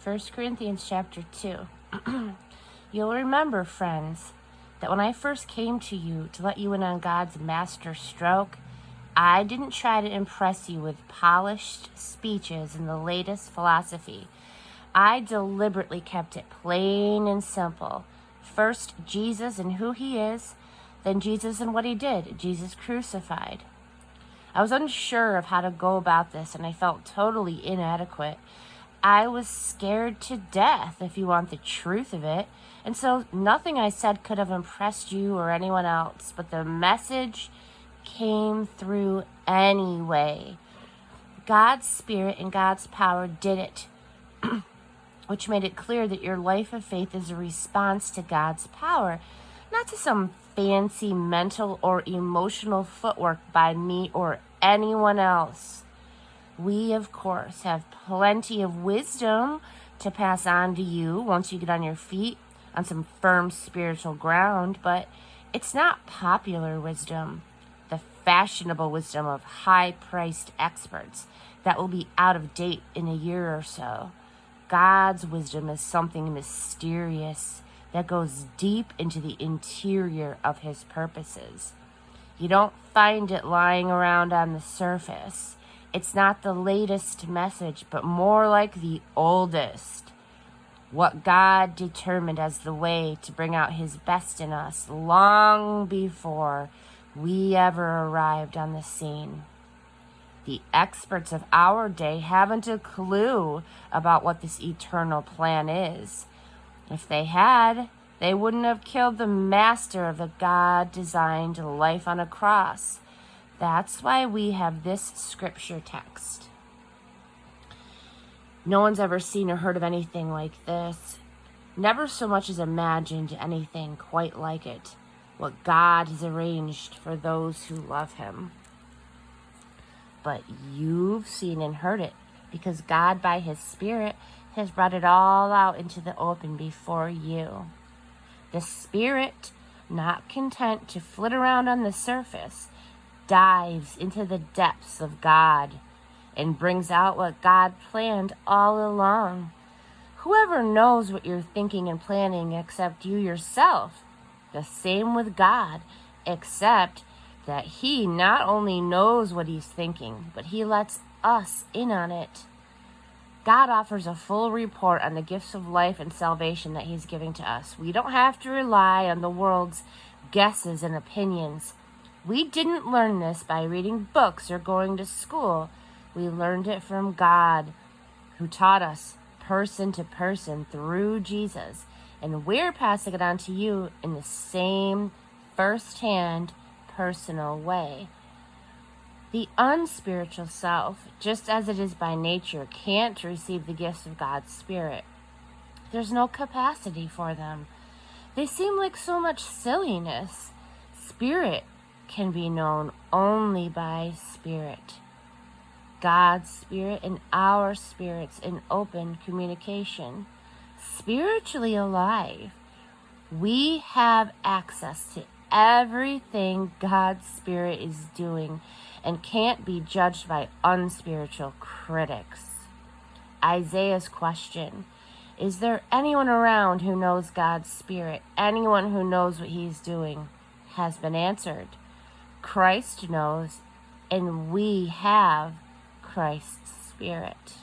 1 Corinthians chapter 2. You'll remember, friends, that when I first came to you to let you in on God's master stroke, I didn't try to impress you with polished speeches and the latest philosophy. I deliberately kept it plain and simple. First, Jesus and who he is, then Jesus and what he did, Jesus crucified. I was unsure of how to go about this, and I felt totally inadequate. I was scared to death, if you want the truth of it, and so nothing I said could have impressed you or anyone else, but the message came through anyway. God's Spirit and God's power did it, which made it clear that your life of faith is a response to God's power, not to some fancy mental or emotional footwork by me or anyone else. We, of course, have plenty of wisdom to pass on to you once you get on your feet on some firm spiritual ground, but it's not popular wisdom, the fashionable wisdom of high-priced experts that will be out of date in a year or so. God's wisdom is something mysterious that goes deep into the interior of his purposes. You don't find it lying around on the surface. It's not the latest message, but more like the oldest. What God determined as the way to bring out his best in us long before we ever arrived on the scene. The experts of our day haven't a clue about what this eternal plan is. If they had, they wouldn't have killed the master of the God-designed life on a cross. That's why we have this scripture text. No one's ever seen or heard of anything like this. Never so much as imagined anything quite like it. What God has arranged for those who love him. But you've seen and heard it because God, by his Spirit, has brought it all out into the open before you. The Spirit, not content to flit around on the surface, dives into the depths of God and brings out what God planned all along. Whoever knows what you're thinking and planning except you yourself? The same with God, except that he not only knows what he's thinking, but he lets us in on it. God offers a full report on the gifts of life and salvation that he's giving to us. We don't have to rely on the world's guesses and opinions. We didn't learn this by reading books or going to school. We learned it from God, who taught us person to person through Jesus. And we're passing it on to you in the same first-hand, personal way. The unspiritual self, just as it is by nature, can't receive the gifts of God's Spirit. There's no capacity for them. They seem like so much silliness. Spirit can be known only by Spirit. God's Spirit and our spirits in open communication. Spiritually alive. We have access to everything God's Spirit is doing and can't be judged by unspiritual critics. Isaiah's question, is there anyone around who knows God's Spirit? Anyone who knows what he's doing? Has been answered. Christ knows, and we have Christ's Spirit.